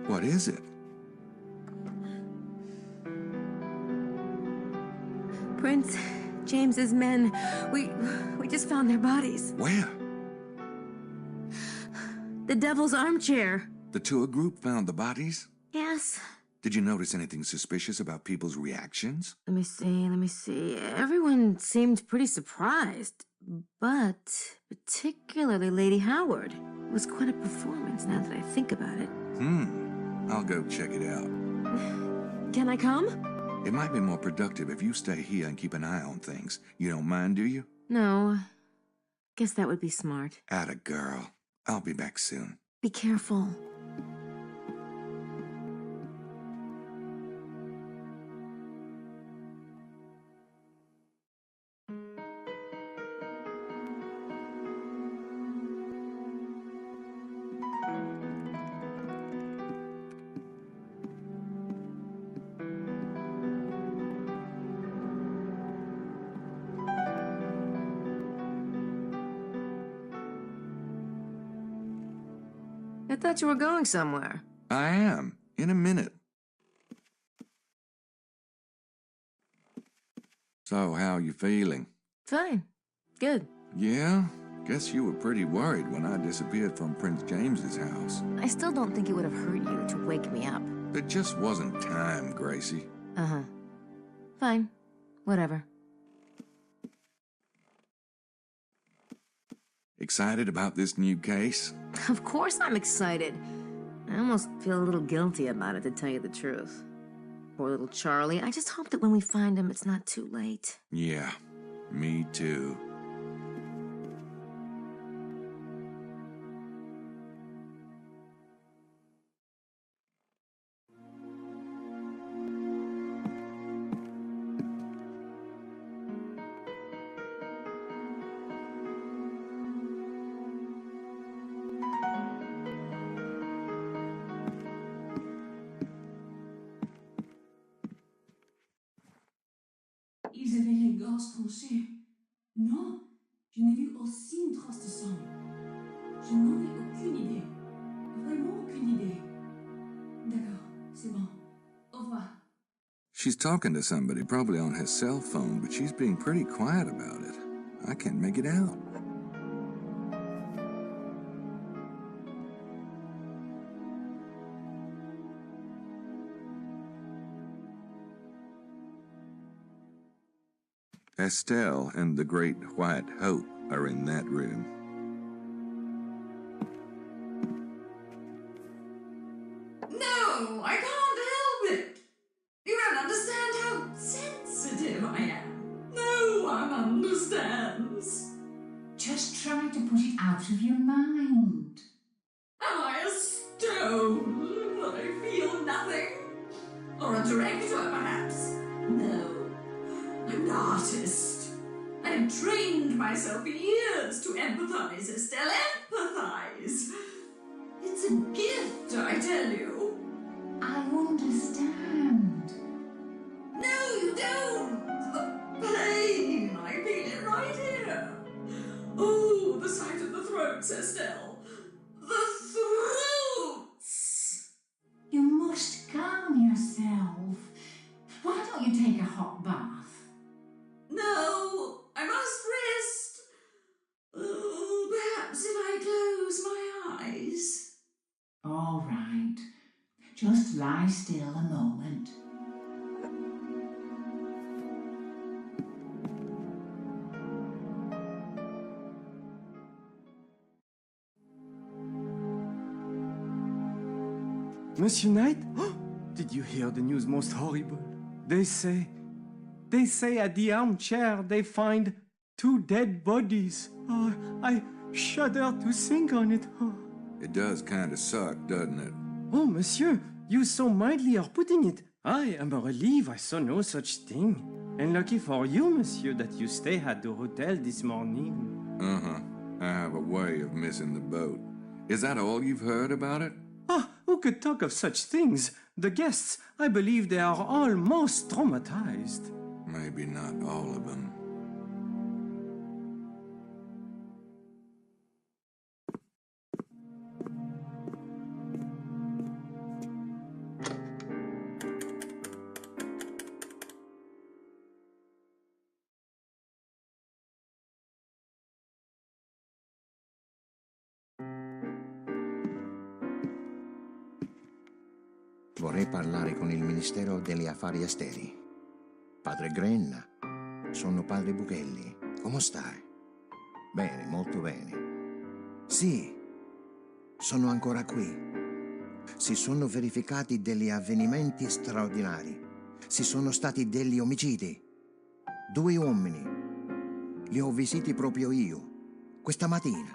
What is it? Prince James's men. We just found their bodies. Where? The Devil's Armchair. The tour group found the bodies? Yes. Did you notice anything suspicious about people's reactions? Let me see. Everyone seemed pretty surprised, but particularly Lady Howard. It was quite a performance now that I think about it. I'll go check it out. Can I come? It might be more productive if you stay here and keep an eye on things. You don't mind, do you? No. Guess that would be smart. Atta girl. I'll be back soon. Be careful. I thought you were going somewhere. I am. In a minute. So, how you feeling? Fine. Good. Yeah? Guess you were pretty worried when I disappeared from Prince James's house. I still don't think it would have hurt you to wake me up. There just wasn't time, Gracie. Uh-huh. Fine. Whatever. Excited about this new case? Of course I'm excited. I almost feel a little guilty about it, to tell you the truth. Poor little Charlie. I just hope that when we find him, it's not too late. Yeah, me too. Ils avaient les gorges tranchées. Non, je n'ai vu aussi une trace de sang. Je n'en ai aucune idée. Vraiment aucune idée. D'accord, c'est bon. Au revoir. She's talking to somebody, probably on her cell phone, but she's being pretty quiet about it. I can't make it out. Estelle and the Great White Hope are in that room. No, I can't help it. You don't understand how sensitive I am. No one understands. Just try to put it out of your mind. Am I a stone that I feel nothing? Or a director, perhaps? No. I'm an artist. I've trained myself for years to empathize, Estelle. Empathize. It's a gift, I tell you. I understand. No, you don't. The pain. I feel it right here. Oh, the sight of the throats, Estelle. The throats. You must calm yourself. Why don't you take a hot bath? No, I must rest. Oh, perhaps if I close my eyes. All right. Just lie still a moment. Monsieur Knight? Did you hear the news most horrible? They say at the armchair they find 2 dead bodies. Oh, I shudder to think on it. Oh. It does kind of suck, doesn't it? Oh, monsieur, you so mildly are putting it. I am relieved I saw no such thing. And lucky for you, monsieur, that you stay at the hotel this morning. Uh-huh. I have a way of missing the boat. Is that all you've heard about it? Ah, who could talk of such things? The guests, I believe they are all most traumatized. Maybe not all of them. Vorrei parlare con il Ministero degli Affari Esteri. Padre Grenna, sono padre Buchelli. Come stai? Bene, molto bene. Sì, sono ancora qui. Si sono verificati degli avvenimenti straordinari. Ci sono stati degli omicidi. 2 uomini. Li ho visti proprio io, questa mattina.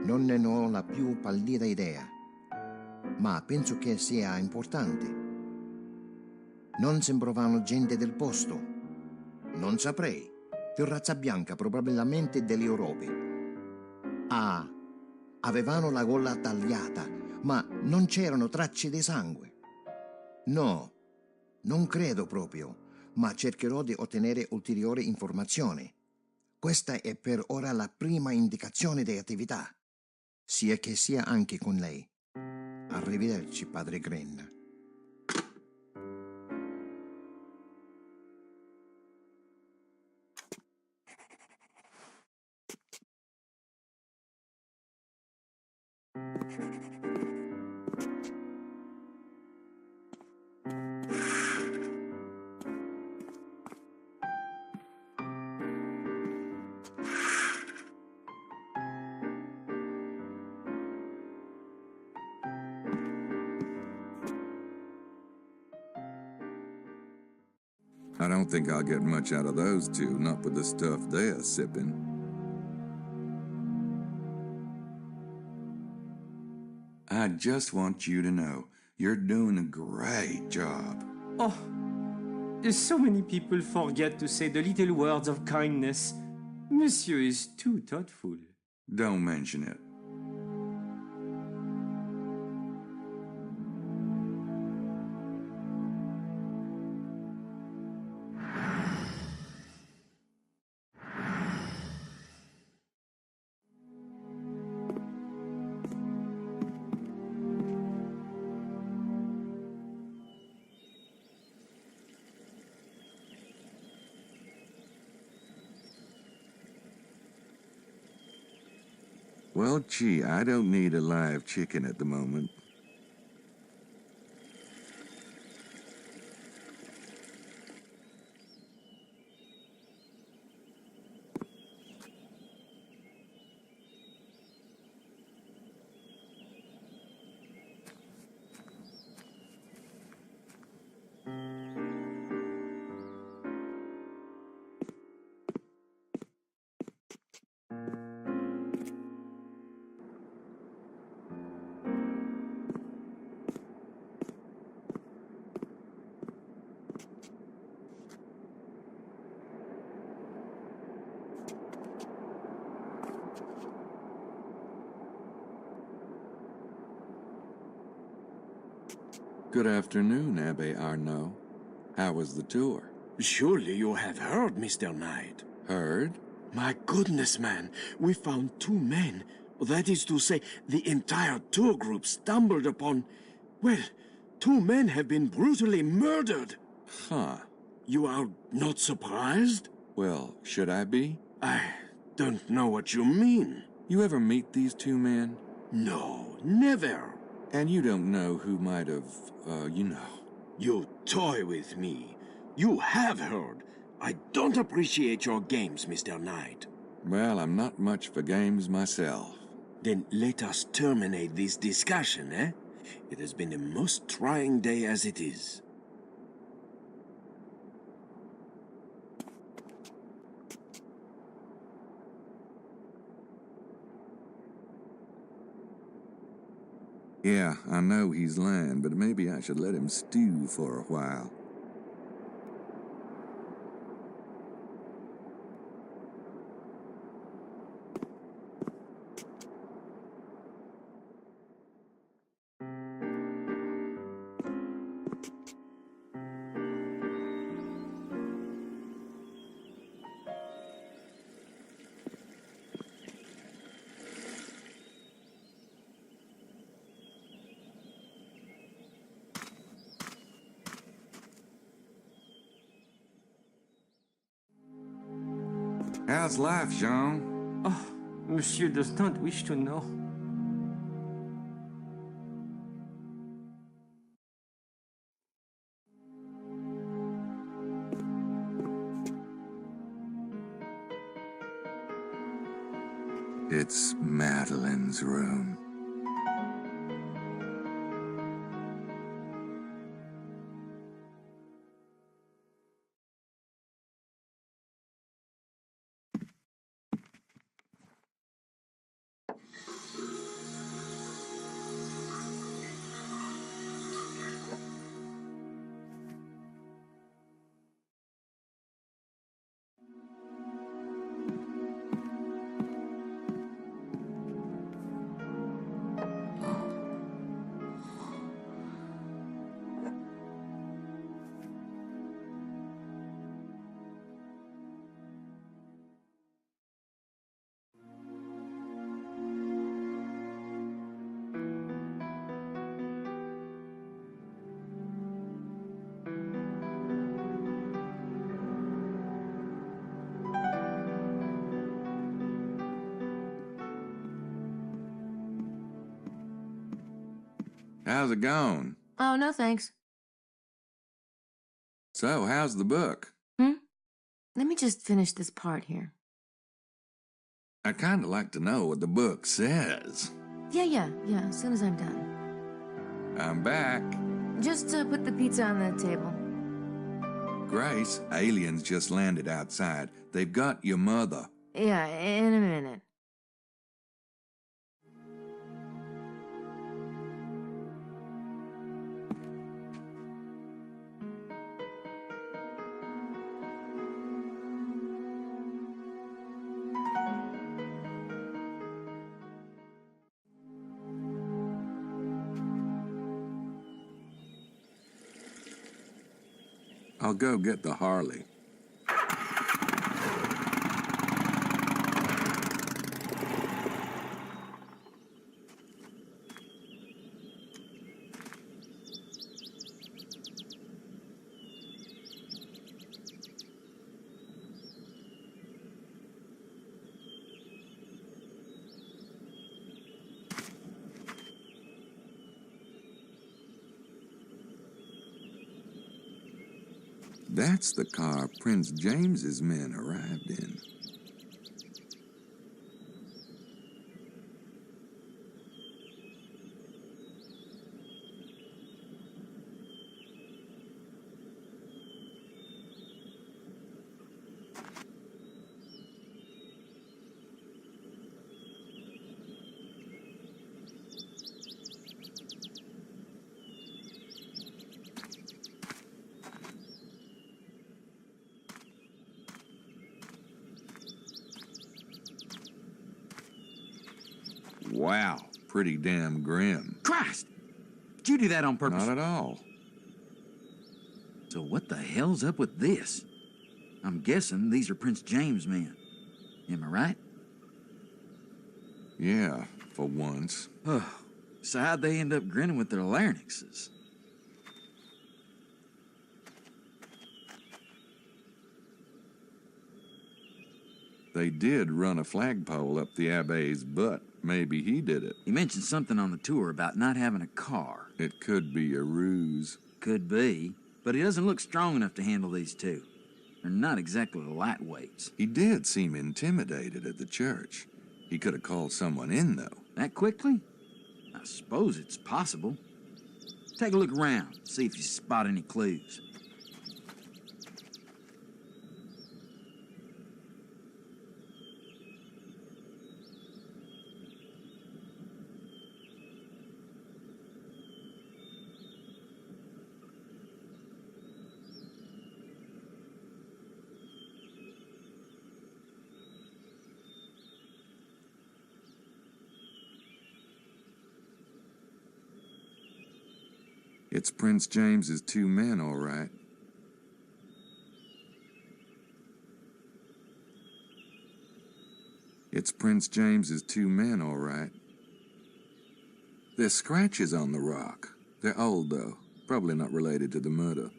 Non ne ho la più pallida idea, ma penso che sia importante. Non sembravano gente del posto. Non saprei. Di razza bianca, probabilmente degli europei. Ah, avevano la gola tagliata, ma non c'erano tracce di sangue. No, non credo proprio, ma cercherò di ottenere ulteriori informazioni. Questa è per ora la prima indicazione di attività. Sia che sia anche con lei. Arrivederci, padre Grenna. I don't think I'll get much out of those two, not with the stuff they're sipping. I just want you to know, you're doing a great job. Oh, so many people forget to say the little words of kindness. Monsieur is too thoughtful. Don't mention it. Well, gee, I don't need a live chicken at the moment. Good afternoon, Abbe Arnaud. How was the tour? Surely you have heard, Mr. Knight. Heard? My goodness, man, we found 2 men. That is to say, the entire tour group stumbled upon... Well, 2 men have been brutally murdered. Huh. You are not surprised? Well, should I be? I don't know what you mean. You ever meet these 2 men? No, never. And you don't know who might have, you know. You toy with me. You have heard. I don't appreciate your games, Mr. Knight. Well, I'm not much for games myself. Then let us terminate this discussion, eh? It has been a most trying day as it is. Yeah, I know he's lying, but maybe I should let him stew for a while. How's life, Jean? Oh, Monsieur does not wish to know. It's Madeline's room. How's it going? Oh, no thanks. So, how's the book? Let me just finish this part here. I'd kind of like to know what the book says. Yeah, as soon as I'm done. I'm back. Just put the pizza on the table. Grace, aliens just landed outside. They've got your mother. Yeah, in a minute. I'll go get the Harley. That's the car Prince James's men arrived in. Wow, pretty damn grim. Christ! Did you do that on purpose? Not at all. So what the hell's up with this? I'm guessing these are Prince James' men. Am I right? Yeah, for once. Oh, so how'd they end up grinning with their larynxes? They did run a flagpole up the Abbe's butt. Maybe he did it. He mentioned something on the tour about not having a car. It could be a ruse. Could be, but he doesn't look strong enough to handle these two. They're not exactly lightweights. He did seem intimidated at the church. He could have called someone in, though. That quickly? I suppose it's possible. Take a look around, see if you spot any clues. It's Prince James's two men, all right. It's Prince James's two men, all right. There's scratches on the rock. They're old, though. Probably not related to the murder.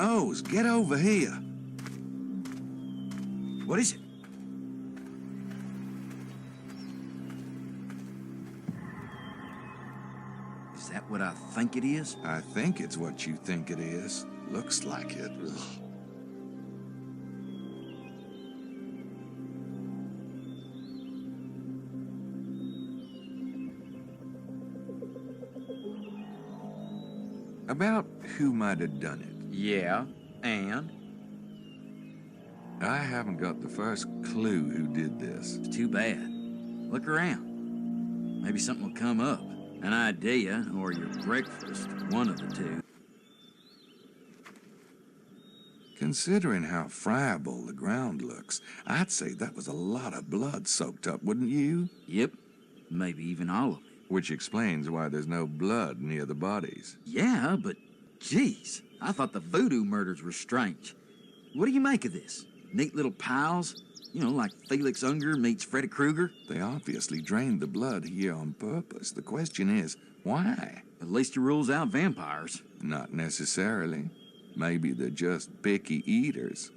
nose. Get over here. What is it? Is that what I think it is? I think it's what you think it is. Looks like it. Ugh. About who might have done it. Yeah, and? I haven't got the first clue who did this. It's too bad. Look around. Maybe something will come up. An idea, or your breakfast. One of the two. Considering how friable the ground looks, I'd say that was a lot of blood soaked up, wouldn't you? Yep. Maybe even all of it. Which explains why there's no blood near the bodies. Yeah, but geez, I thought the voodoo murders were strange. What do you make of this? Neat little piles? You know, like Felix Unger meets Freddy Krueger? They obviously drained the blood here on purpose. The question is, why? At least it rules out vampires. Not necessarily. Maybe they're just picky eaters.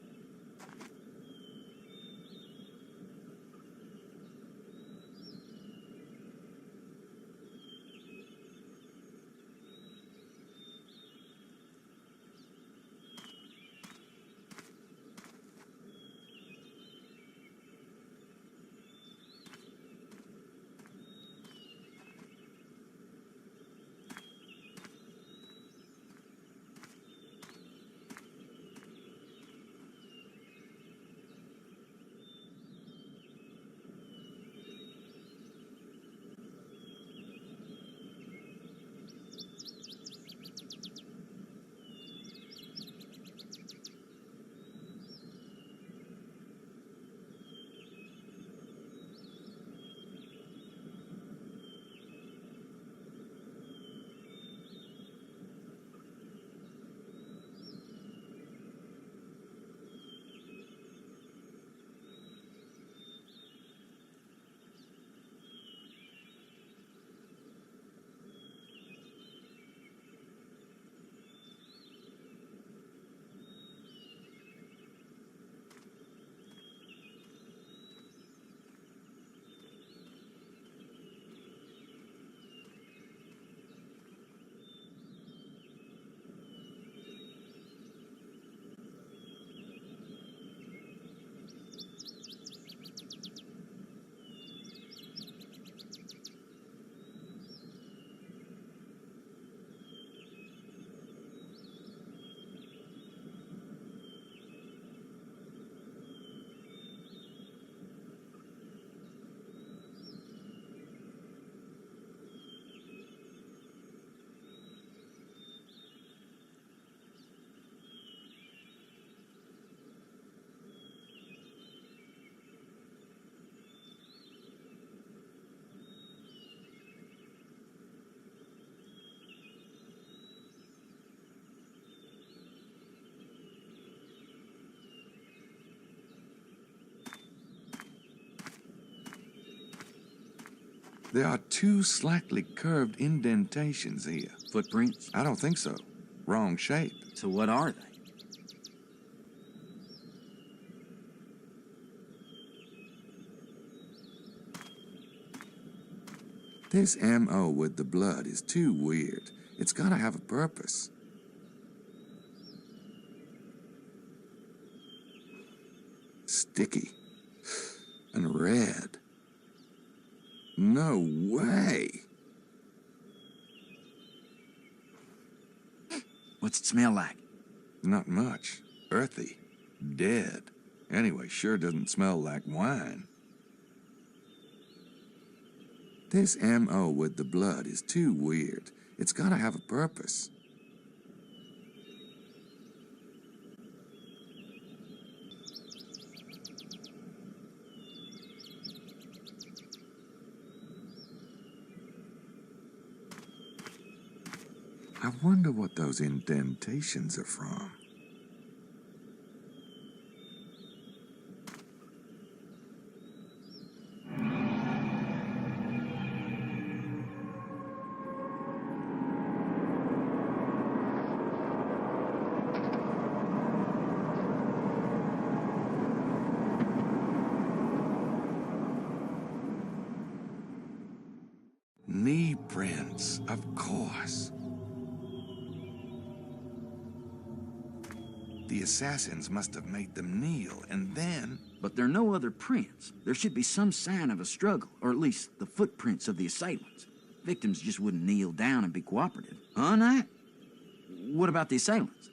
There are two slightly curved indentations here. Footprints? I don't think so. Wrong shape. So what are they? This M.O. with the blood is too weird. It's gotta have a purpose. Sticky. And red. No way. What's it smell like? Not much. Earthy. Dead. Anyway, sure doesn't smell like wine. This M.O. with the blood is too weird. It's gotta have a purpose. I wonder what those indentations are from. Knee prints, of course. The assassins must have made them kneel, and then... But there are no other prints. There should be some sign of a struggle, or at least the footprints of the assailants. Victims just wouldn't kneel down and be cooperative. Huh, Knight? What about the assailants?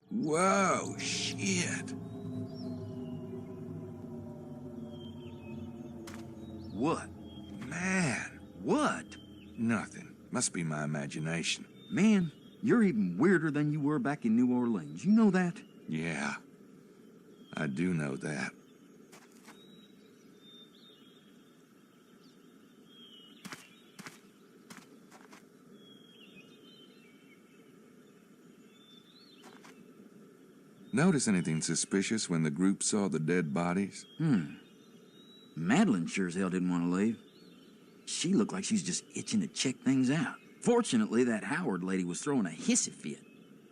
Whoa, shit. What? Man, What? nothing. Must be my imagination. Man, you're even weirder than you were back in New Orleans. You know that? Yeah, I do know that. Notice anything suspicious when the group saw the dead bodies? Madeline sure as hell didn't want to leave. She looked like she's just itching to check things out. Fortunately, that Howard lady was throwing a hissy fit.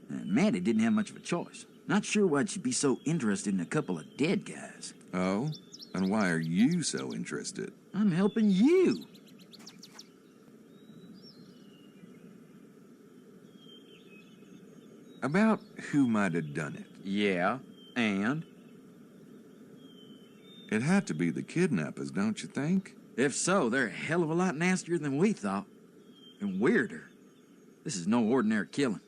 And Maddie didn't have much of a choice. Not sure why she'd be so interested in a couple of dead guys. Oh? And why are you so interested? I'm helping you. About who might have done it. Yeah, and? It had to be the kidnappers, don't you think? If so, they're a hell of a lot nastier than we thought. And weirder. This is no ordinary killing.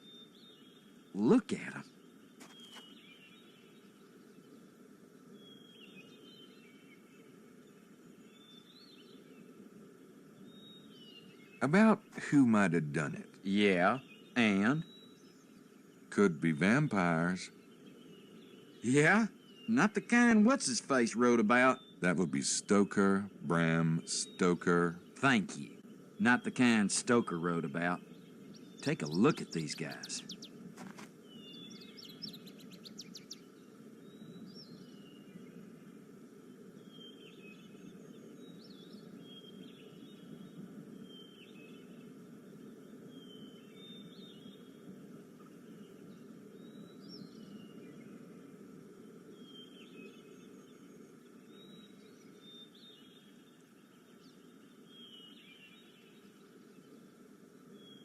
Look at them. About who might have done it. Yeah, and? Could be vampires. Yeah? Not the kind what's-his-face wrote about. That would be Stoker, Bram Stoker. Thank you. Not the kind Stoker wrote about. Take a look at these guys.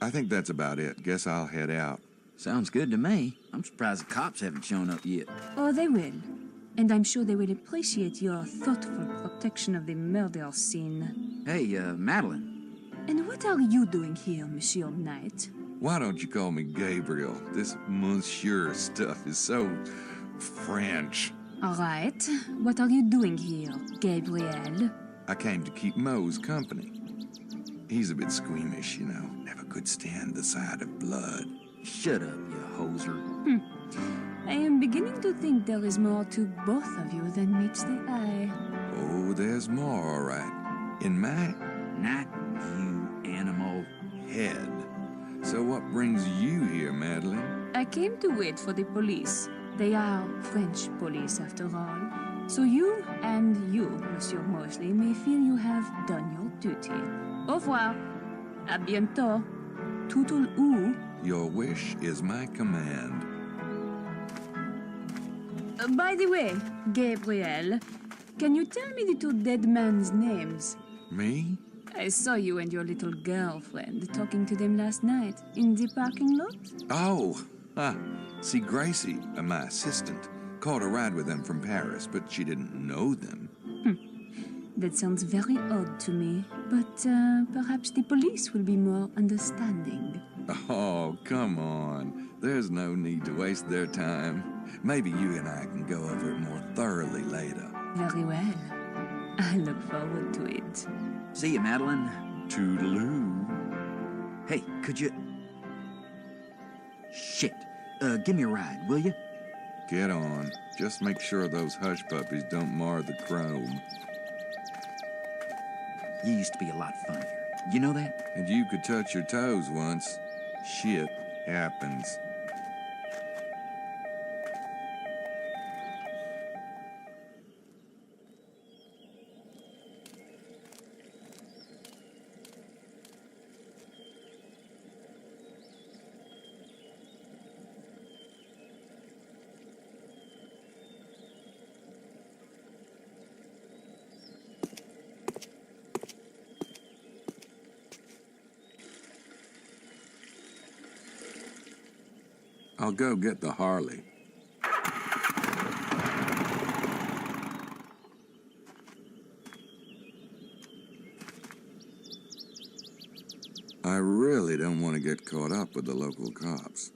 I think that's about it. Guess I'll head out. Sounds good to me. I'm surprised the cops haven't shown up yet. Oh, they will. And I'm sure they will appreciate your thoughtful protection of the murder scene. Hey, Madeline. And what are you doing here, Monsieur Knight? Why don't you call me Gabriel? This monsieur stuff is so French. All right. What are you doing here, Gabriel? I came to keep Moe's company. He's a bit squeamish, you know. Never could stand the sight of blood. Shut up, you hoser. I am beginning to think there is more to both of you than meets the eye. Oh, there's more, all right. In my Not you, animal. head. So what brings you here, Madeline? I came to wait for the police. They are French police, after all. So you and you, Monsieur Mosley, may feel you have done your duty. Au revoir. À bientôt. Toutoul ou. Your wish is my command. By the way, Gabriel, can you tell me the two dead men's names? Me? I saw you and your little girlfriend talking to them last night in the parking lot. Oh, see, Gracie, my assistant, caught a ride with them from Paris, but she didn't know them. That sounds very odd to me, but perhaps the police will be more understanding. Oh, come on. There's no need to waste their time. Maybe you and I can go over it more thoroughly later. Very well. I look forward to it. See you, Madeline. Toodaloo. Hey, could you... Shit. Give me a ride, will you? Get on. Just make sure those hush puppies don't mar the chrome. You used to be a lot funnier. You know that? And you could touch your toes once. Shit happens. I'll go get the Harley. I really don't want to get caught up with the local cops.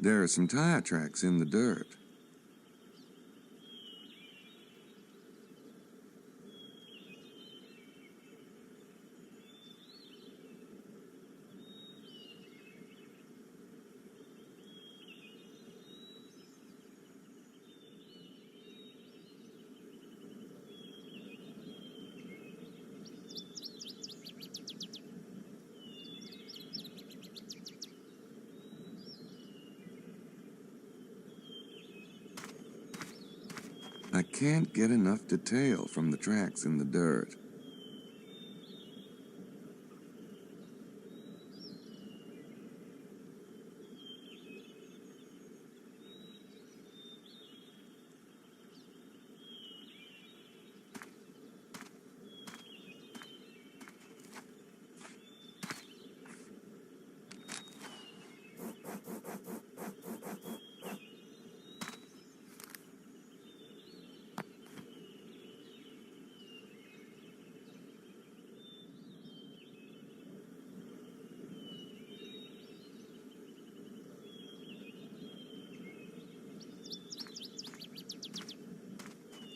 There are some tire tracks in the dirt. I can't get enough detail from the tracks in the dirt.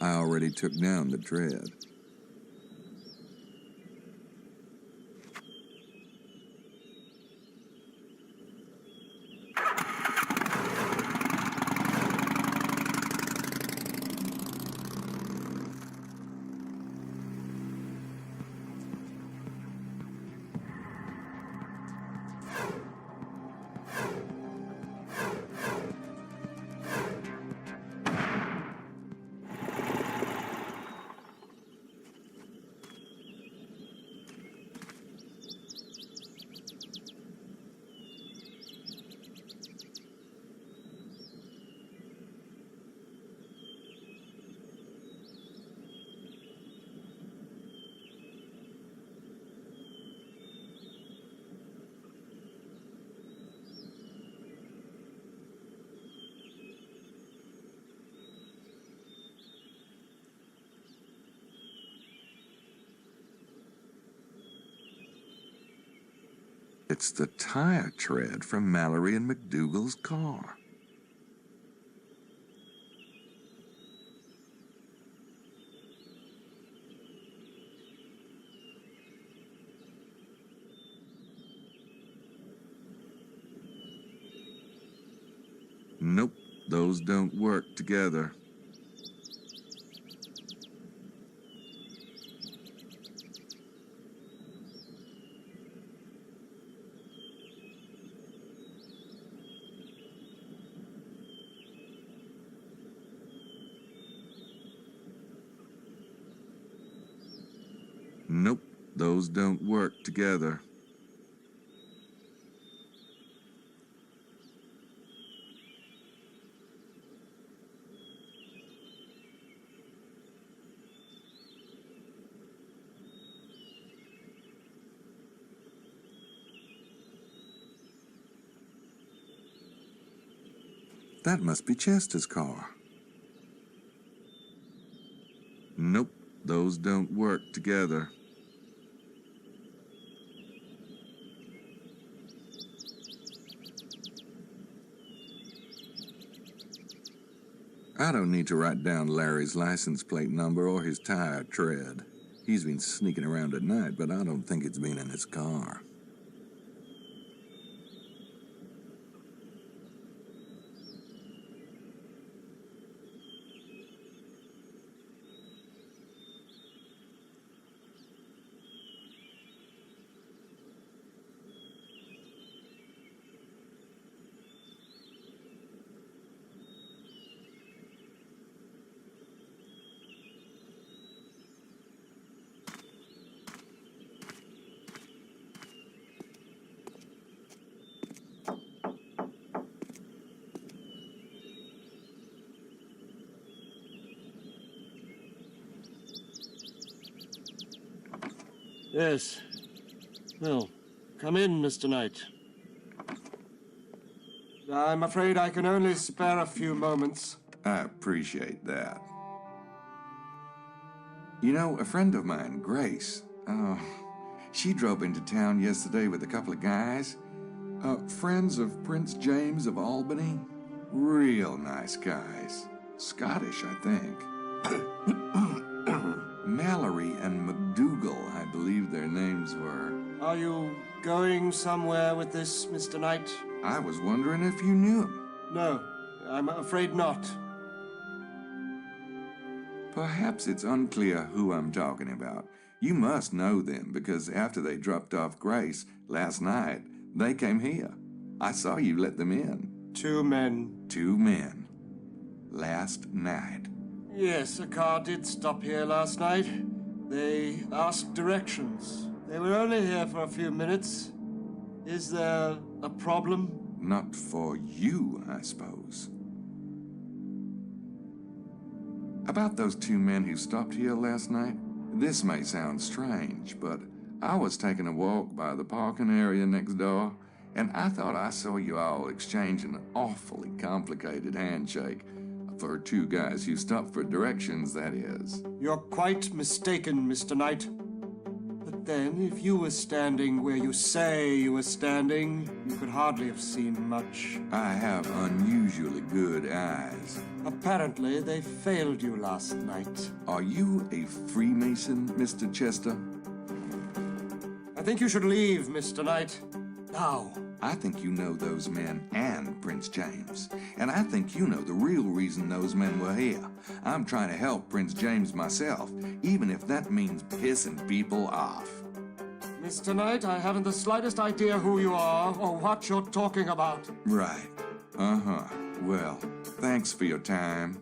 I already took down the tread. It's the tire tread from Mallory and McDougal's car. Nope, those don't work together. Nope, those don't work together. That must be Chester's car. Nope, those don't work together. I don't need to write down Larry's license plate number or his tire tread. He's been sneaking around at night, but I don't think it's been in his car. Yes. Well, come in, Mr. Knight. I'm afraid I can only spare a few moments. I appreciate that. You know, a friend of mine, Grace, she drove into town yesterday with a couple of guys. Friends of Prince James of Albany. Real nice guys. Scottish, I think. Mallory and McDougal, I believe their names were. Are you going somewhere with this, Mr. Knight? I was wondering if you knew him. No, I'm afraid not. Perhaps it's unclear who I'm talking about. You must know them, because after they dropped off Grace last night, they came here. I saw you let them in. 2 men. 2 men. Last night. Yes, a car did stop here last night. They asked directions. They were only here for a few minutes. Is there a problem? Not for you, I suppose. About those 2 men who stopped here last night, this may sound strange, but I was taking a walk by the parking area next door, and I thought I saw you all exchanging an awfully complicated handshake. For 2 guys who stopped for directions, that is. You're quite mistaken, Mr. Knight. But then, if you were standing where you say you were standing, you could hardly have seen much. I have unusually good eyes. Apparently, they failed you last night. Are you a Freemason, Mr. Chester? I think you should leave, Mr. Knight. Now. I think you know those men and Prince James. And I think you know the real reason those men were here. I'm trying to help Prince James myself, even if that means pissing people off. Mr. Knight, I haven't the slightest idea who you are or what you're talking about. Right. Uh-huh. Well, thanks for your time.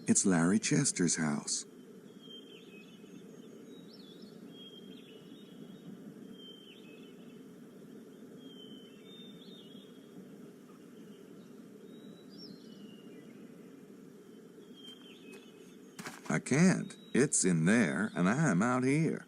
It's Larry Chester's house. I can't. It's in there, and I'm out here.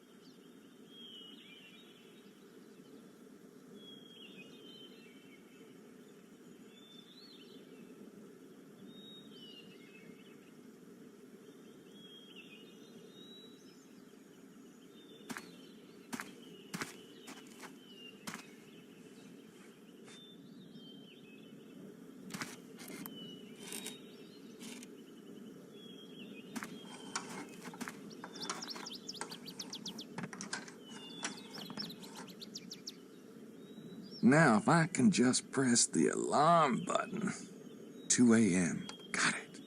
Now, if I can just press the alarm button. 2 a.m. Got it.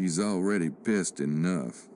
He's already pissed enough.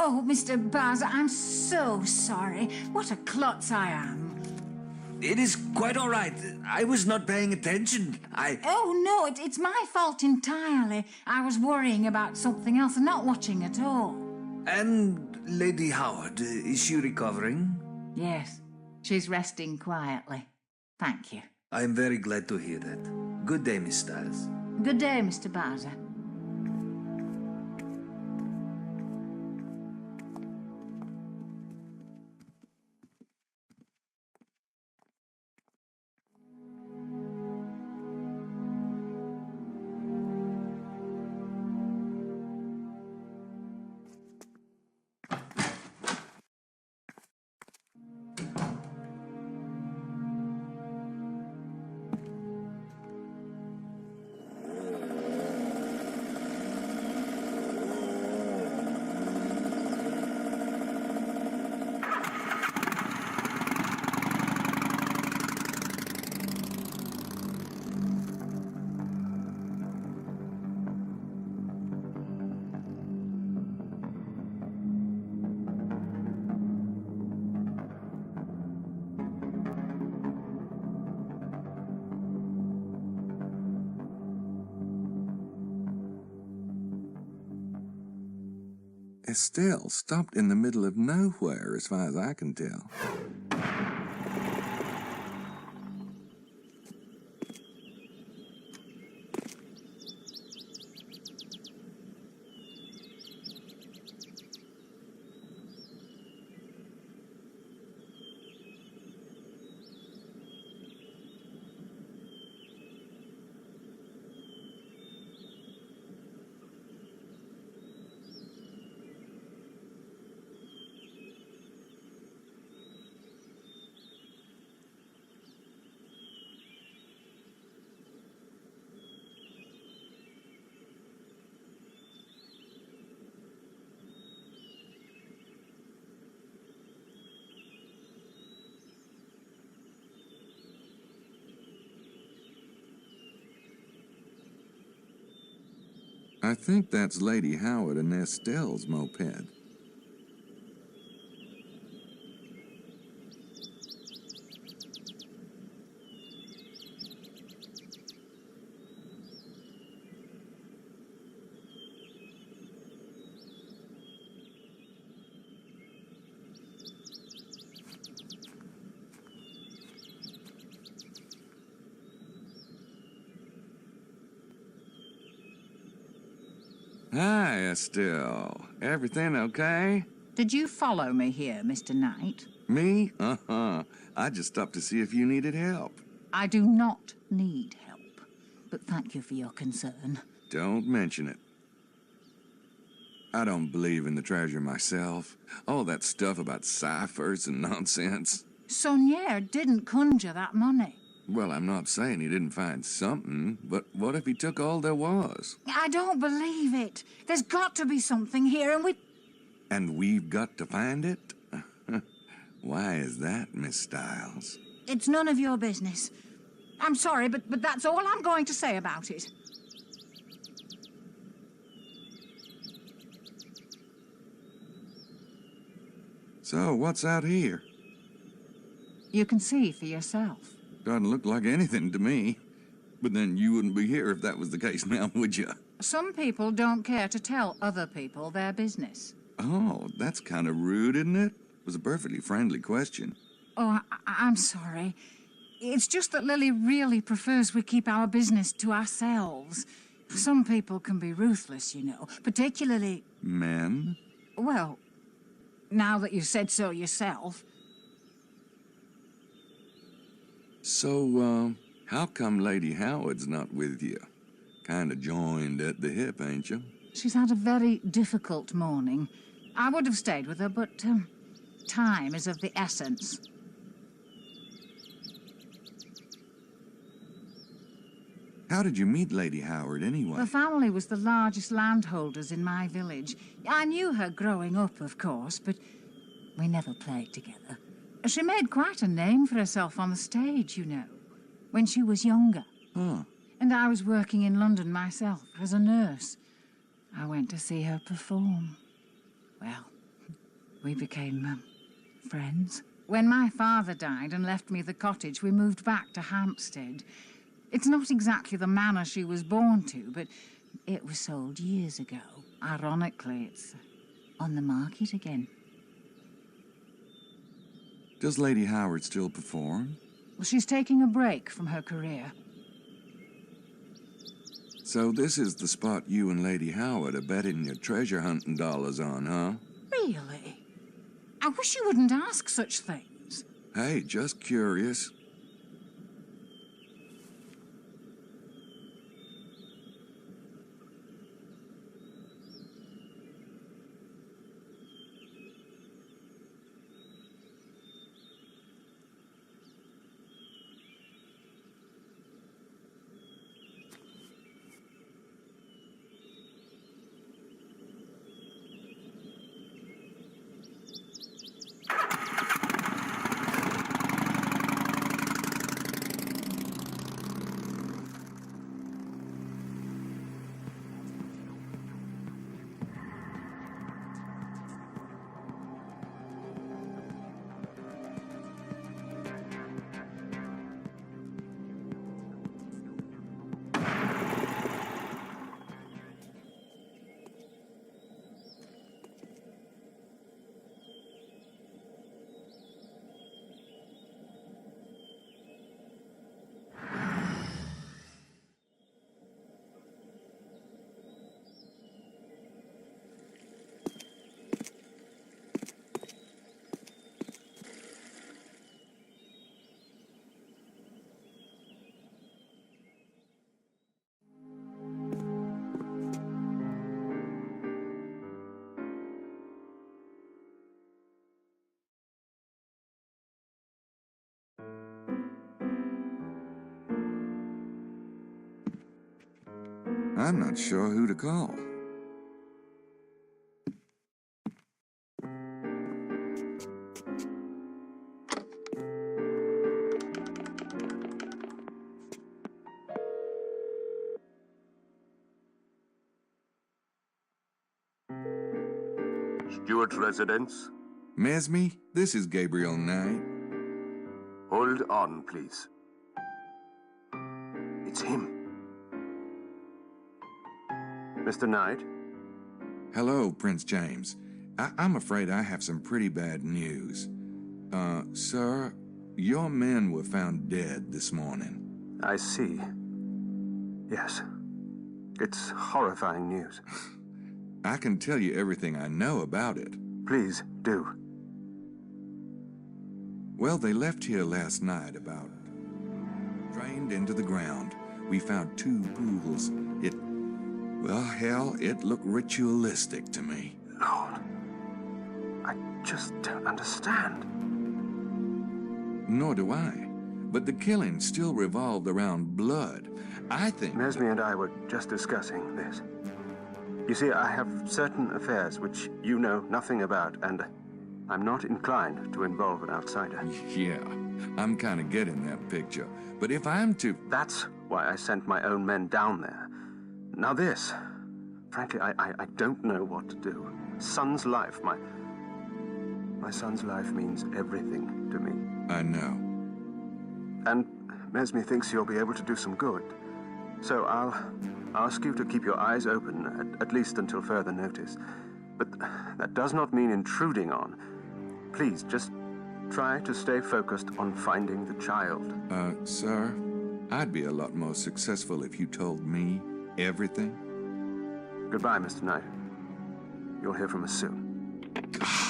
Oh, Mr. Bowser, I'm so sorry. What a klutz I am. It is quite all right. I was not paying attention. Oh, no, it's my fault entirely. I was worrying about something else and not watching at all. And Lady Howard, is she recovering? Yes, she's resting quietly. Thank you. I am very glad to hear that. Good day, Miss Stiles. Good day, Mr. Bowser. Estelle stopped in the middle of nowhere, as far as I can tell. I think that's Lady Howard and Estelle's moped. Hi, Estelle. Everything okay? Did you follow me here, Mr. Knight? Me? Uh-huh. I just stopped to see if you needed help. I do not need help, but thank you for your concern. Don't mention it. I don't believe in the treasure myself. All that stuff about ciphers and nonsense. Saunier didn't conjure that money. Well, I'm not saying he didn't find something, but what if he took all there was? I don't believe it. There's got to be something here, and And we've got to find it? Why is that, Miss Stiles? It's none of your business. I'm sorry, but that's all I'm going to say about it. So, what's out here? You can see for yourself. Doesn't look like anything to me. But then you wouldn't be here if that was the case now, would you? Some people don't care to tell other people their business. Oh, that's kind of rude, isn't it? It was a perfectly friendly question. Oh, I'm sorry. It's just that Lily really prefers we keep our business to ourselves. Some people can be ruthless, you know, particularly... Men? Well, now that you've said so yourself. So, how come Lady Howard's not with you? Kinda joined at the hip, ain't you? She's had a very difficult morning. I would have stayed with her, but time is of the essence. How did you meet Lady Howard, anyway? Her family was the largest landholders in my village. I knew her growing up, of course, but we never played together. She made quite a name for herself on the stage, you know, when she was younger. Huh. And I was working in London myself as a nurse. I went to see her perform. Well, we became friends. When my father died and left me the cottage, we moved back to Hampstead. It's not exactly the manor she was born to, but it was sold years ago. Ironically, it's on the market again. Does Lady Howard still perform? Well, she's taking a break from her career. So this is the spot you and Lady Howard are betting your treasure hunting dollars on, huh? Really? I wish you wouldn't ask such things. Hey, just curious. I'm not sure who to call. Stewart's residence? Mesme, this is Gabriel Knight. Hold on, please. It's him. Mr. Knight? Hello, Prince James. I'm afraid I have some pretty bad news. Sir, your men were found dead this morning. I see. Yes. It's horrifying news. I can tell you everything I know about it. Please, do. Well, they left here last night drained into the ground. We found 2 pools. Well, hell, it looked ritualistic to me. Lord, I just don't understand. Nor do I. But the killing still revolved around blood. I think... Mesme and I were just discussing this. You see, I have certain affairs which you know nothing about, and I'm not inclined to involve an outsider. Yeah, I'm kind of getting that picture. But if I'm to... That's why I sent my own men down there. Now this, frankly, I don't know what to do. Son's life, my son's life means everything to me. I know. And Mesme thinks you'll be able to do some good. So I'll ask you to keep your eyes open, at least until further notice. But that does not mean intruding on. Please, just try to stay focused on finding the child. Sir, I'd be a lot more successful if you told me everything. Goodbye, Mr. Knight. You'll hear from us soon. God.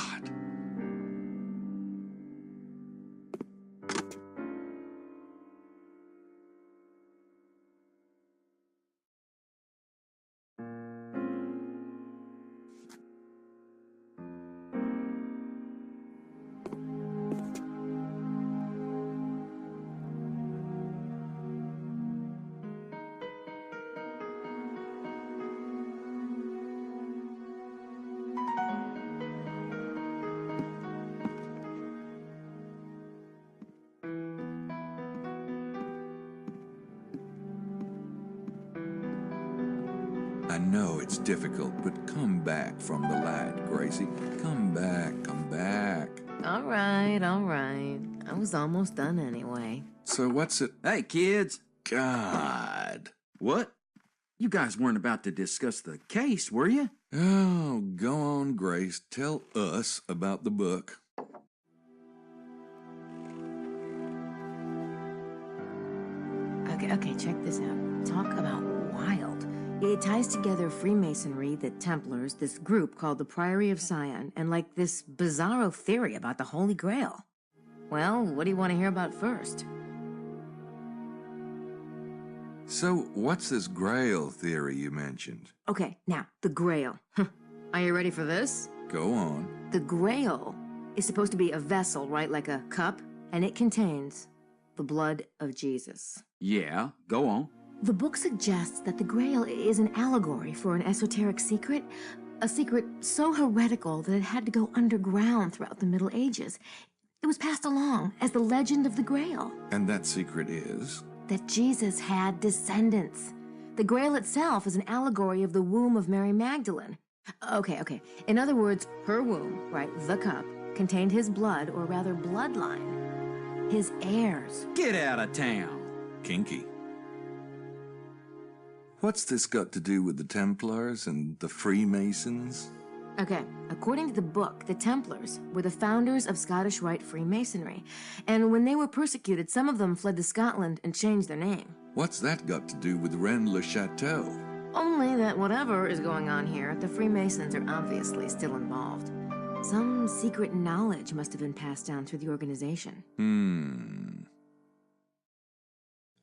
I know it's difficult, but come back from the light, Gracie. Come back, come back. All right, all right. I was almost done anyway. So what's it? Hey, kids. God. What? You guys weren't about to discuss the case, were you? Oh, go on, Grace. Tell us about the book. Okay, check this out. Talk about wild. It ties together Freemasonry, the Templars, this group called the Priory of Sion, and like this bizarro theory about the Holy Grail. Well, what do you want to hear about first? So, what's this Grail theory you mentioned? Okay, now, the Grail. Are you ready for this? Go on. The Grail is supposed to be a vessel, right? Like a cup, and it contains the blood of Jesus. Yeah, go on. The book suggests that the Grail is an allegory for an esoteric secret, a secret so heretical that it had to go underground throughout the Middle Ages. It was passed along as the legend of the Grail. And that secret is? That Jesus had descendants. The Grail itself is an allegory of the womb of Mary Magdalene. Okay. In other words, her womb, right, the cup, contained his blood, or rather bloodline. His heirs. Get out of town. Kinky. What's this got to do with the Templars and the Freemasons? Okay, according to the book, the Templars were the founders of Scottish Rite Freemasonry. And when they were persecuted, some of them fled to Scotland and changed their name. What's that got to do with Rennes-le-Château? Only that whatever is going on here, the Freemasons are obviously still involved. Some secret knowledge must have been passed down through the organization.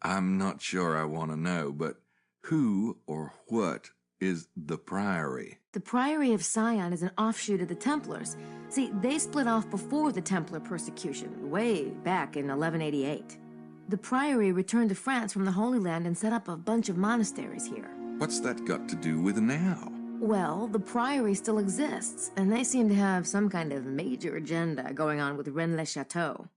I'm not sure I want to know, but who or what is the Priory? The Priory of Sion is an offshoot of the Templars. See, they split off before the Templar persecution, way back in 1188. The Priory returned to France from the Holy Land and set up a bunch of monasteries here. What's that got to do with now? Well, the Priory still exists, and they seem to have some kind of major agenda going on with Rennes-le-Château.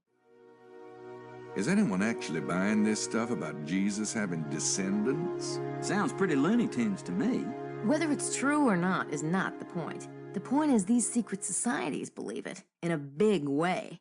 Is anyone actually buying this stuff about Jesus having descendants? Sounds pretty Looney Tunes to me. Whether it's true or not is not the point. The point is these secret societies believe it, in a big way.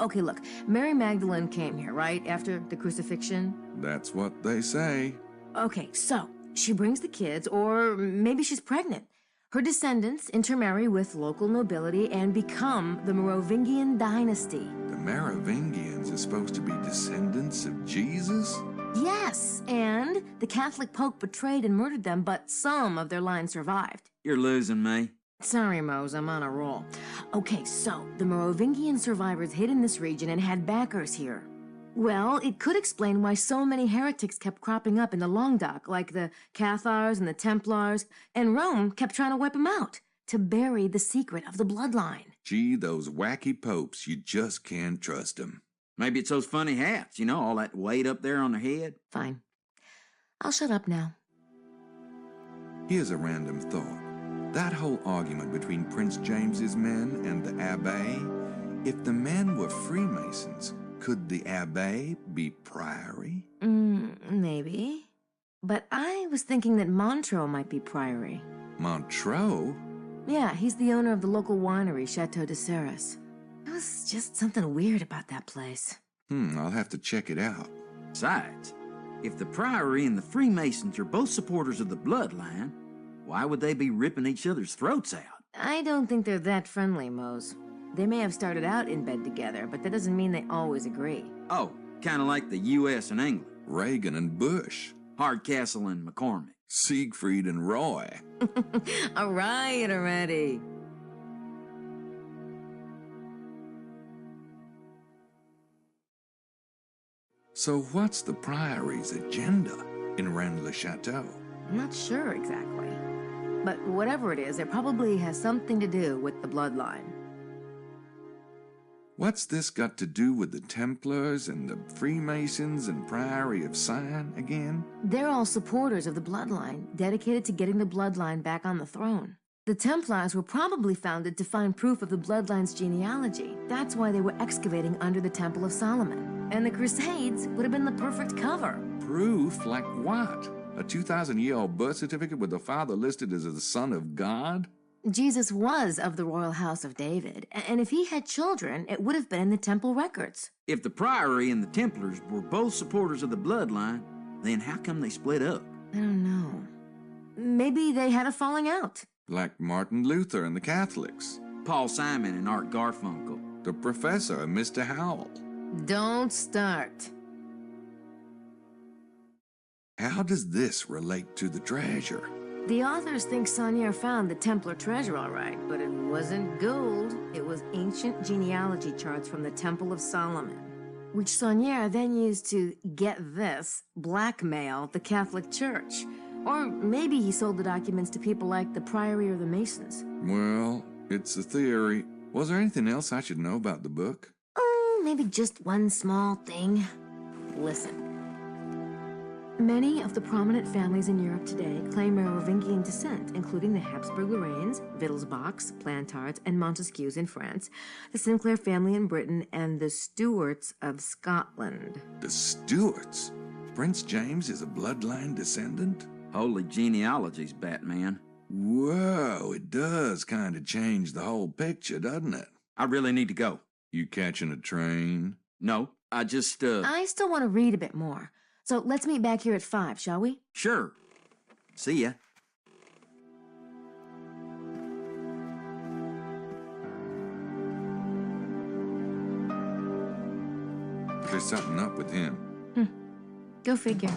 Okay, look, Mary Magdalene came here, right, after the crucifixion? That's what they say. Okay, so she brings the kids, or maybe she's pregnant. Her descendants intermarry with local nobility and become the Merovingian dynasty. The Merovingians are supposed to be descendants of Jesus? Yes, and the Catholic Pope betrayed and murdered them, but some of their line survived. You're losing me. Sorry, Mose, I'm on a roll. Okay, so the Merovingian survivors hid in this region and had backers here. Well, it could explain why so many heretics kept cropping up in the Languedoc, like the Cathars and the Templars, and Rome kept trying to wipe them out, to bury the secret of the bloodline. Gee, those wacky popes, you just can't trust them. Maybe it's those funny hats, you know, all that weight up there on their head. Fine. I'll shut up now. Here's a random thought. That whole argument between Prince James's men and the Abbé, if the men were Freemasons, could the Abbé be Priory? Maybe. But I was thinking that Montreux might be Priory. Montreux? Yeah, he's the owner of the local winery, Chateau de Serres. There was just something weird about that place. I'll have to check it out. Besides, if the Priory and the Freemasons are both supporters of the bloodline, why would they be ripping each other's throats out? I don't think they're that friendly, Mose. They may have started out in bed together, but that doesn't mean they always agree. Oh, kind of like the U.S. and England. Reagan and Bush. Hardcastle and McCormick. Siegfried and Roy. All right already. So what's the Priory's agenda in Rennes-le-Château? I'm not sure exactly. But whatever it is, it probably has something to do with the bloodline. What's this got to do with the Templars and the Freemasons and Priory of Sion again? They're all supporters of the bloodline, dedicated to getting the bloodline back on the throne. The Templars were probably founded to find proof of the bloodline's genealogy. That's why they were excavating under the Temple of Solomon. And the Crusades would have been the perfect cover. Proof like what? A 2,000-year-old birth certificate with the father listed as the son of God? Jesus was of the royal house of David, and if he had children, it would have been in the temple records. If the Priory and the Templars were both supporters of the bloodline, then how come they split up? I don't know. Maybe they had a falling out. Like Martin Luther and the Catholics. Paul Simon and Art Garfunkel. The professor and Mr. Howell. Don't start. How does this relate to the treasure? The authors think Saunier found the Templar treasure all right, but it wasn't gold. It was ancient genealogy charts from the Temple of Solomon, which Saunier then used to, get this, blackmail the Catholic Church. Or maybe he sold the documents to people like the Priory or the Masons. Well, it's a theory. Was there anything else I should know about the book? Oh, maybe just one small thing. Listen. Many of the prominent families in Europe today claim Merovingian descent, including the Habsburg-Lorraines, Wittelsbachs, Plantards, and Montesquieux in France, the Sinclair family in Britain, and the Stuarts of Scotland. The Stuarts? Prince James is a bloodline descendant? Holy genealogies, Batman. Whoa, it does kind of change the whole picture, doesn't it? I really need to go. You catching a train? No, I just, I still want to read a bit more. So let's meet back here at 5, shall we? Sure. See ya. There's something up with him. Go figure.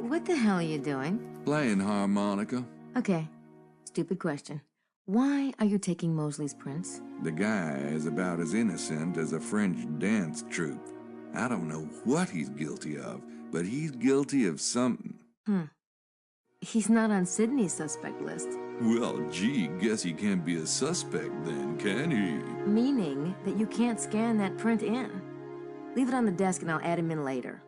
What the hell are you doing? Playing harmonica. Okay, stupid question. Why are you taking Mosley's prints? The guy is about as innocent as a French dance troupe. I don't know what he's guilty of, but he's guilty of something. He's not on Sydney's suspect list. Well, gee, guess he can't be a suspect then, can he? Meaning that you can't scan that print in. Leave it on the desk and I'll add him in later.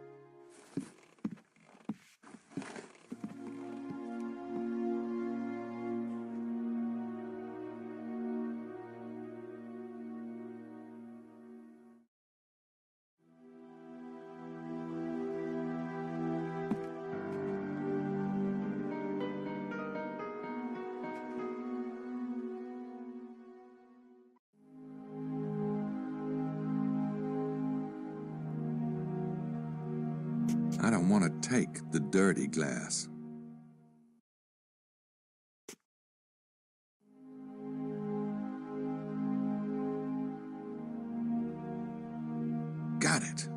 I don't want to take the dirty glass. Got it.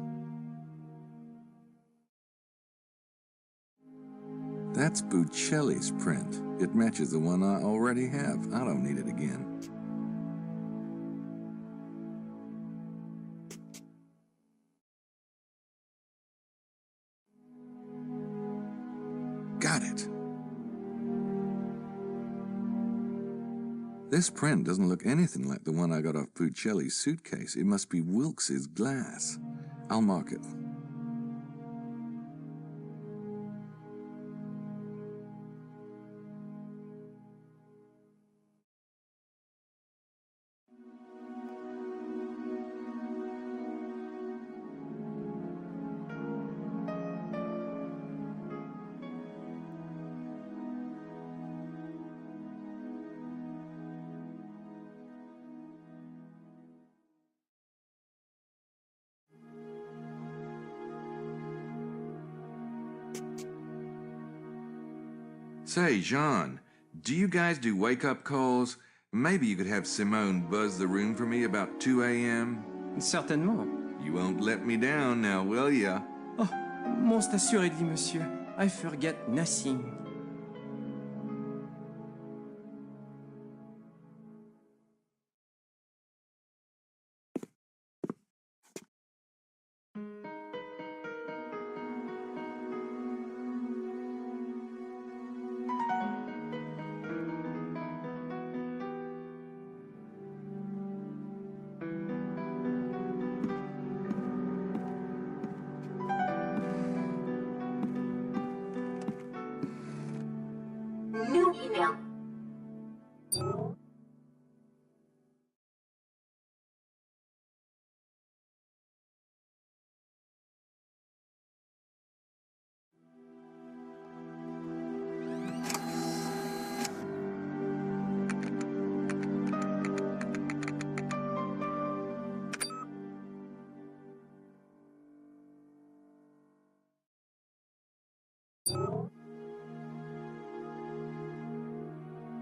That's Buccelli's print. It matches the one I already have. I don't need it again. Got it. This print doesn't look anything like the one I got off Buccelli's suitcase. It must be Wilkes's glass. I'll mark it. Say, Jean, do you guys do wake-up calls? Maybe you could have Simone buzz the room for me about 2 a.m.? Certainement. You won't let me down now, will ya? Oh, most assurément, monsieur. I forget nothing. New email.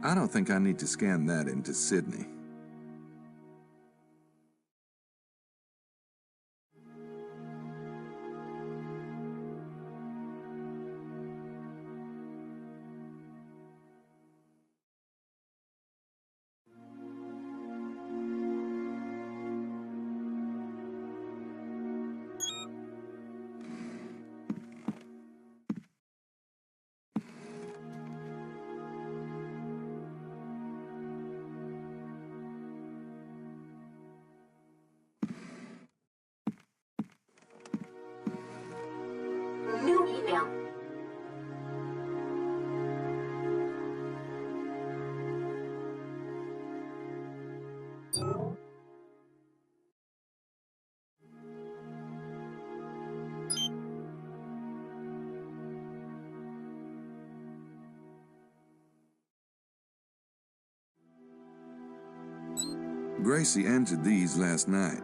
I don't think I need to scan that into Sydney. New email. Gracie entered these last night.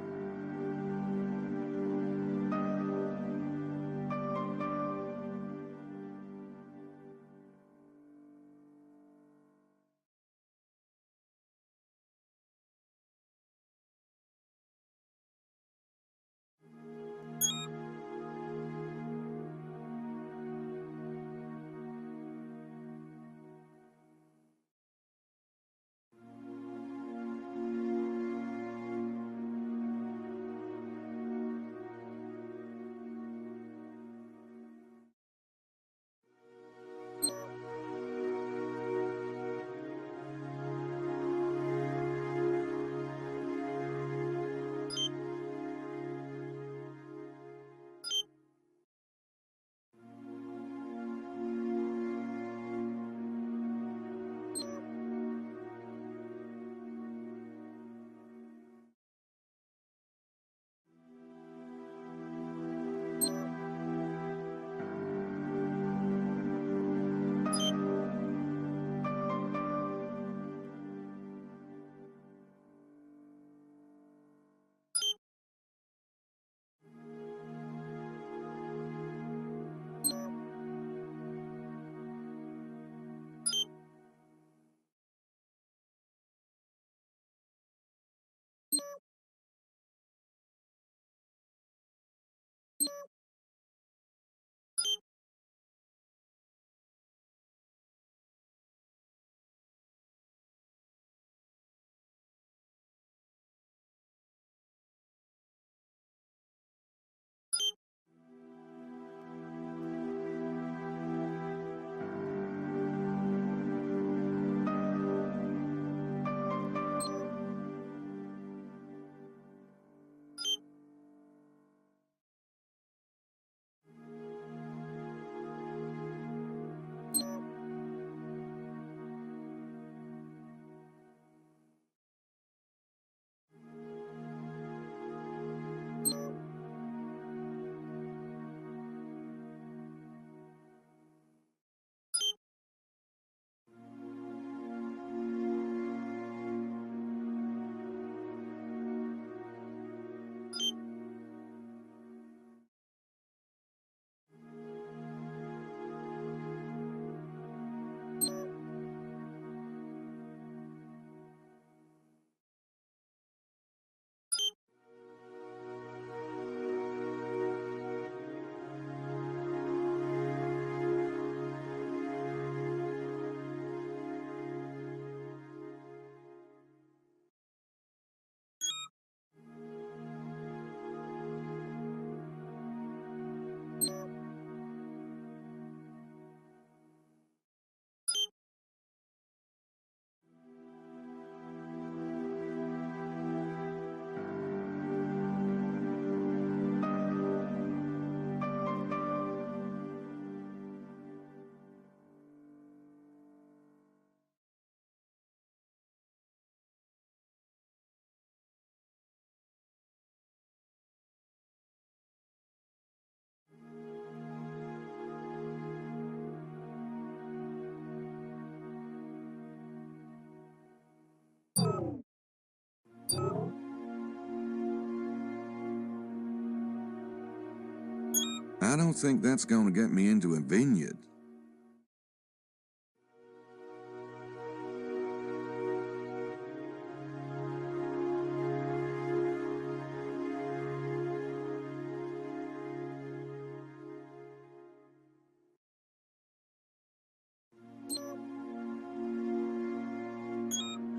I don't think that's gonna get me into a vineyard.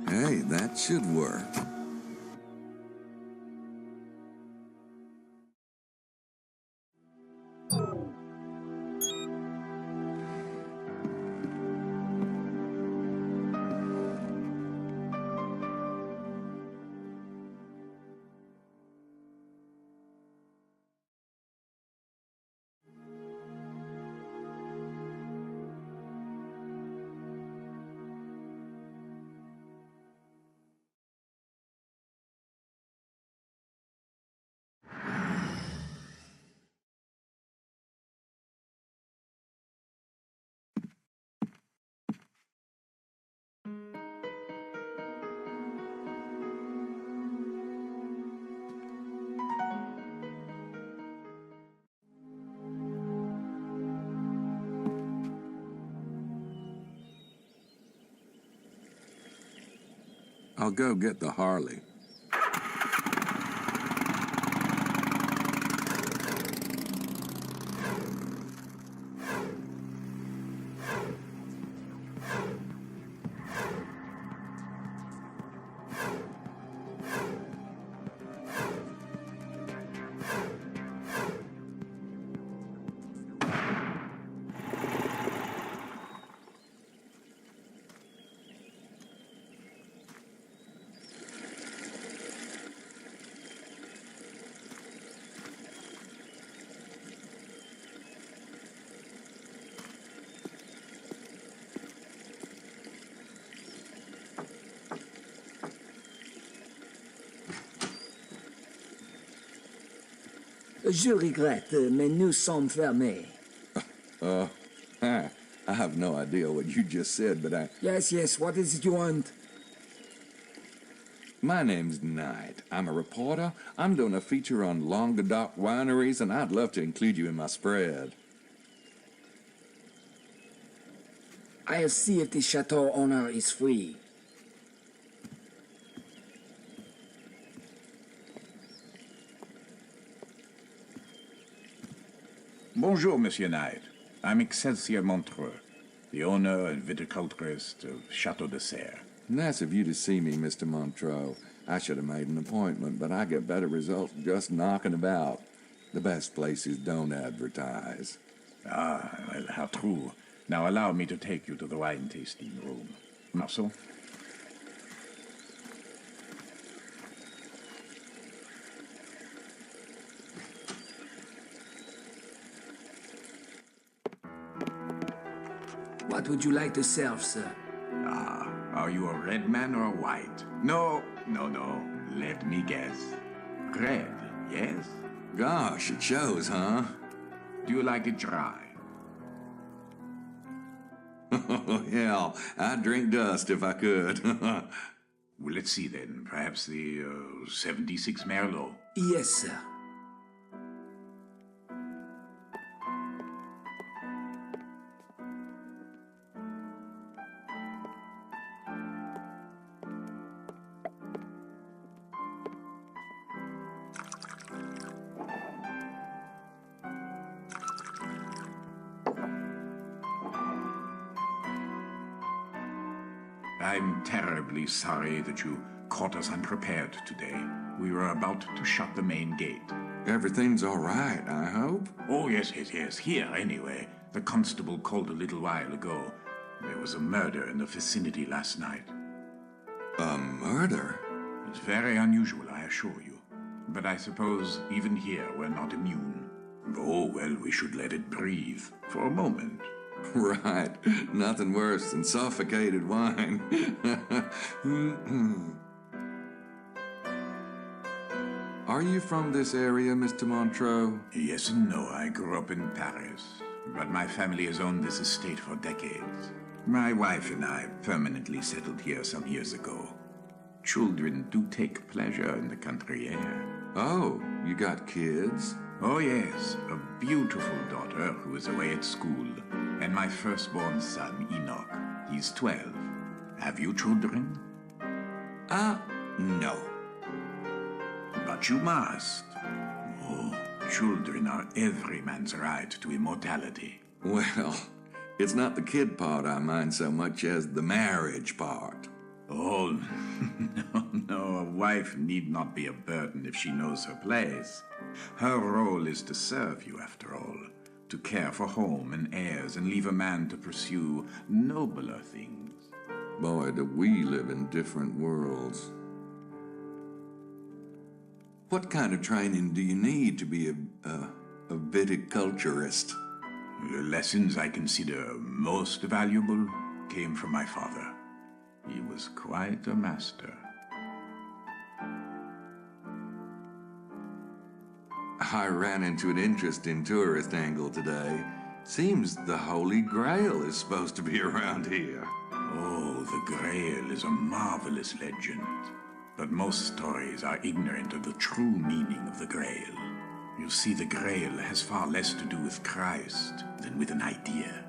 Hey, that should work. I'll go get the Harley. Je regrette, mais nous sommes fermés. I have no idea what you just said, but Yes, what is it you want? My name's Knight. I'm a reporter. I'm doing a feature on Languedoc wineries, and I'd love to include you in my spread. I'll see if the chateau owner is free. Bonjour, Monsieur Knight. I'm Excelsior Montreux, the owner and viticulturist of Chateau de Serre. Nice of you to see me, Mr. Montreux. I should have made an appointment, but I get better results just knocking about. The best places don't advertise. Ah, well, how true. Now allow me to take you to the wine tasting room. Marceau? What would you like to serve, sir? Ah, are you a red man or a white? No. Let me guess. Red, yes? Gosh, it shows, huh? Do you like it dry? Oh, hell, I'd drink dust if I could. Well, let's see then. Perhaps the 76 Merlot. Yes, sir. I'm terribly sorry that you caught us unprepared today. We were about to shut the main gate. Everything's all right, I hope? Oh, yes. Here, anyway. The constable called a little while ago. There was a murder in the vicinity last night. A murder? It's very unusual, I assure you. But I suppose even here we're not immune. Oh, well, we should let it breathe for a moment. Right. Nothing worse than suffocated wine. Are you from this area, Mr. Montreux? Yes and no. I grew up in Paris. But my family has owned this estate for decades. My wife and I permanently settled here some years ago. Children do take pleasure in the country air. Oh, you got kids? Oh, yes, a beautiful daughter who is away at school, and my firstborn son, Enoch. He's 12. Have you children? No. But you must. Oh, children are every man's right to immortality. Well, it's not the kid part I mind so much as the marriage part. Oh, no, a wife need not be a burden if she knows her place. Her role is to serve you, after all, to care for home and heirs and leave a man to pursue nobler things. Boy, do we live in different worlds. What kind of training do you need to be a viticulturist? The lessons I consider most valuable came from my father. He was quite a master. I ran into an interesting tourist angle today. Seems the Holy Grail is supposed to be around here. Oh, the Grail is a marvelous legend. But most stories are ignorant of the true meaning of the Grail. You see, the Grail has far less to do with Christ than with an idea.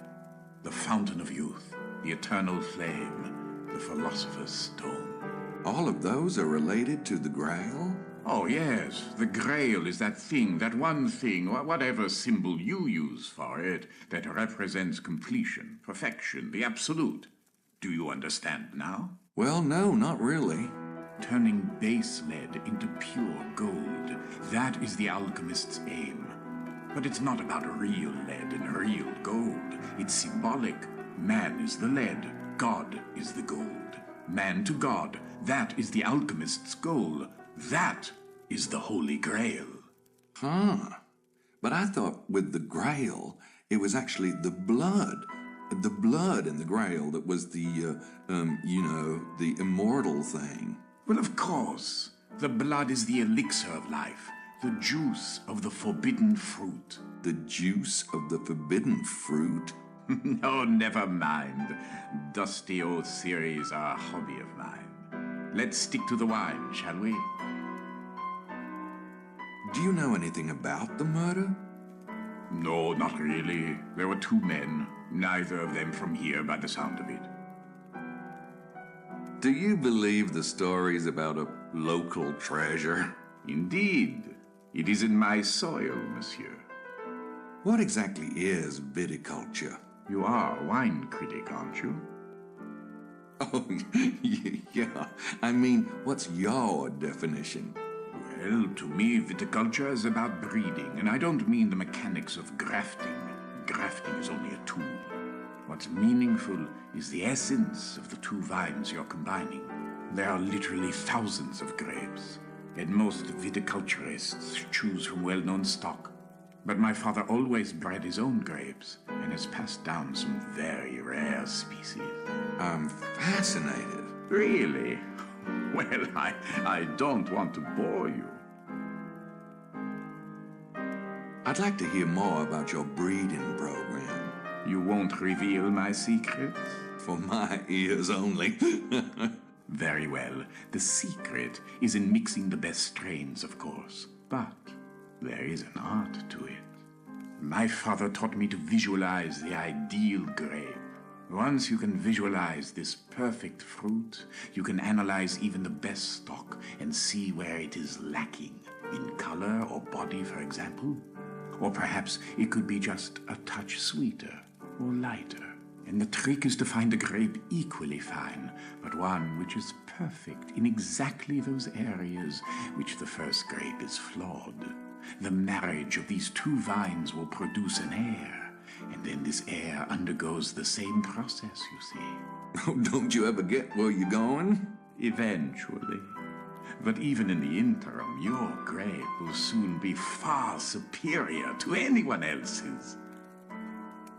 The fountain of youth, the eternal flame, the philosopher's stone. All of those are related to the Grail? Oh, yes. The Grail is that thing, that one thing, or whatever symbol you use for it, that represents completion, perfection, the absolute. Do you understand now? Well, no, not really. Turning base lead into pure gold. That is the alchemist's aim. But it's not about real lead and real gold. It's symbolic. Man is the lead. God is the gold. Man to God. That is the alchemist's goal. That is the Holy Grail. Huh. But I thought with the Grail, it was actually the blood. The blood in the Grail that was the, the immortal thing. Well, of course. The blood is the elixir of life, the juice of the forbidden fruit. The juice of the forbidden fruit? No, never mind. Dusty old theories are a hobby of mine. Let's stick to the wine, shall we? Do you know anything about the murder? No, not really. There were two men, neither of them from here by the sound of it. Do you believe the stories about a local treasure? Indeed. It is in my soil, monsieur. What exactly is viticulture? You are a wine critic, aren't you? Oh, yeah. I mean, what's your definition? Well, to me, viticulture is about breeding, and I don't mean the mechanics of grafting. Grafting is only a tool. What's meaningful is the essence of the two vines you're combining. There are literally thousands of grapes, and most viticulturists choose from well-known stock. But my father always bred his own grapes, and has passed down some very rare species. I'm fascinated. Really? Well, I don't want to bore you. I'd like to hear more about your breeding program. You won't reveal my secrets? For my ears only. Very well. The secret is in mixing the best strains, of course. But there is an art to it. My father taught me to visualize the ideal grape. Once you can visualize this perfect fruit, you can analyze even the best stock and see where it is lacking, in color or body, for example. Or perhaps it could be just a touch sweeter or lighter. And the trick is to find a grape equally fine, but one which is perfect in exactly those areas which the first grape is flawed. The marriage of these two vines will produce an heir, and then this heir undergoes the same process, you see. Oh, don't you ever get where you're going? Eventually. But even in the interim, your grape will soon be far superior to anyone else's.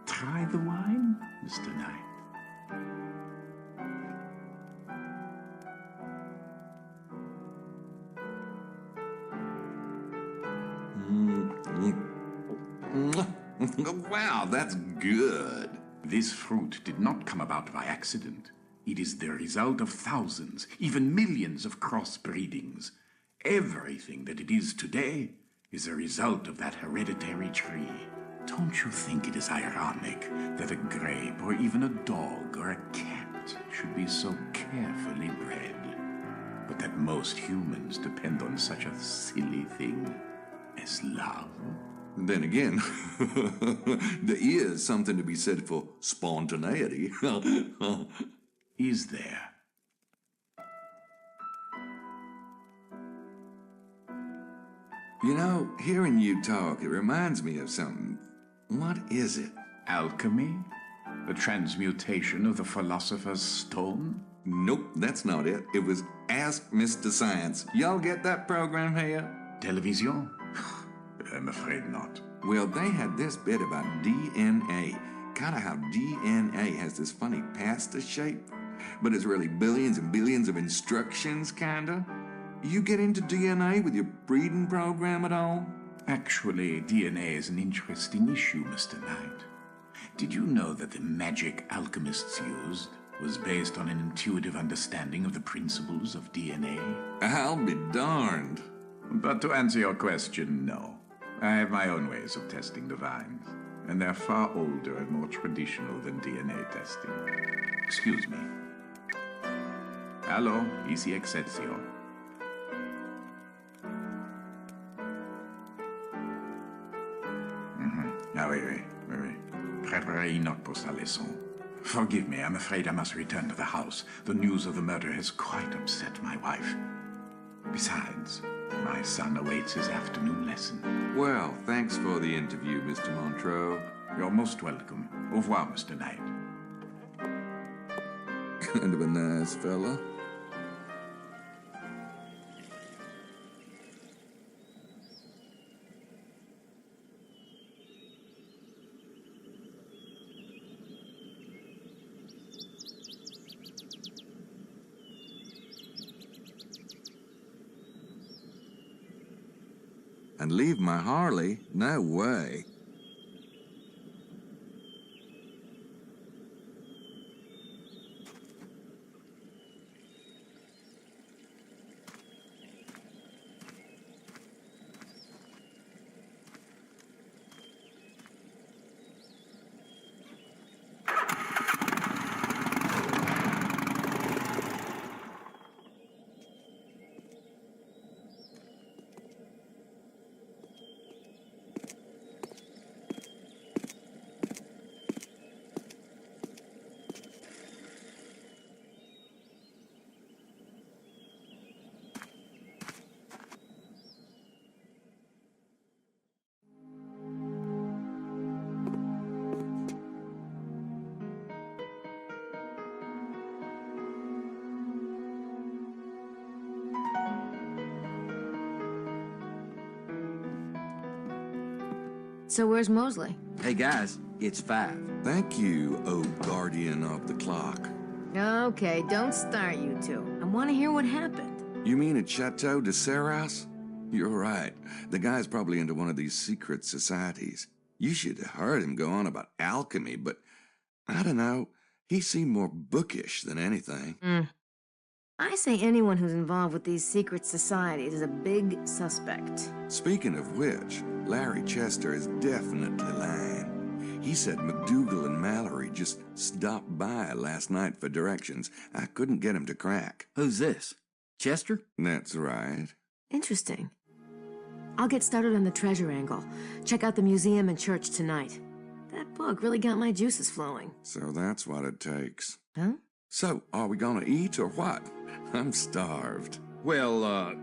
Try the wine, Mr. Knight. Wow, that's good. This fruit did not come about by accident. It is the result of thousands, even millions of crossbreedings. Everything that it is today is a result of that hereditary tree. Don't you think it is ironic that a grape or even a dog or a cat should be so carefully bred, but that most humans depend on such a silly thing as love? Then again, there is something to be said for spontaneity. Is there? You know, hearing you talk, it reminds me of something. What is it? Alchemy? The transmutation of the philosopher's stone? Nope, that's not it. It was Ask Mr. Science. Y'all get that program here? Television? I'm afraid not. Well, they had this bit about DNA. Kind of how DNA has this funny pasta shape, but it's really billions and billions of instructions, kinda. You get into DNA with your breeding program at all? Actually, DNA is an interesting issue, Mr. Knight. Did you know that the magic alchemists used was based on an intuitive understanding of the principles of DNA? I'll be darned. But to answer your question, no. I have my own ways of testing the vines, and they're far older and more traditional than DNA testing. Excuse me. Hello, ici Excelsior. Ah oui. Préparez Enoch pour sa leçon. Forgive me, I'm afraid I must return to the house. The news of the murder has quite upset my wife. Besides, my son awaits his afternoon lesson. Well, thanks for the interview, Mr. Montreux. You're most welcome. Au revoir, Mr. Knight. Kind of a nice fella. And leave my Harley? No way. So where's Mosley? Hey, guys, it's 5. Thank you, O guardian of the clock. Okay, don't start, you two. I want to hear what happened. You mean at Chateau de Serras? You're right. The guy's probably into one of these secret societies. You should have heard him go on about alchemy, but I don't know. He seemed more bookish than anything. I say anyone who's involved with these secret societies is a big suspect. Speaking of which, Larry Chester is definitely lying. He said McDougal and Mallory just stopped by last night for directions. I couldn't get him to crack. Who's this? Chester? That's right. Interesting. I'll get started on the treasure angle. Check out the museum and church tonight. That book really got my juices flowing. So that's what it takes. Huh? So, are we gonna eat or what? I'm starved. Well,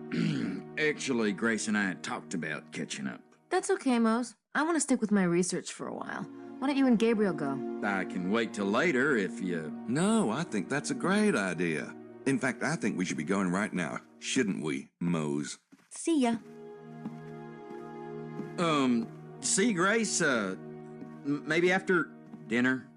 actually, Grace and I had talked about catching up. That's okay, Mose. I want to stick with my research for a while. Why don't you and Gabriel go? I can wait till later if you... No, I think that's a great idea. In fact, I think we should be going right now. Shouldn't we, Mose? See ya. See, Grace, maybe after dinner?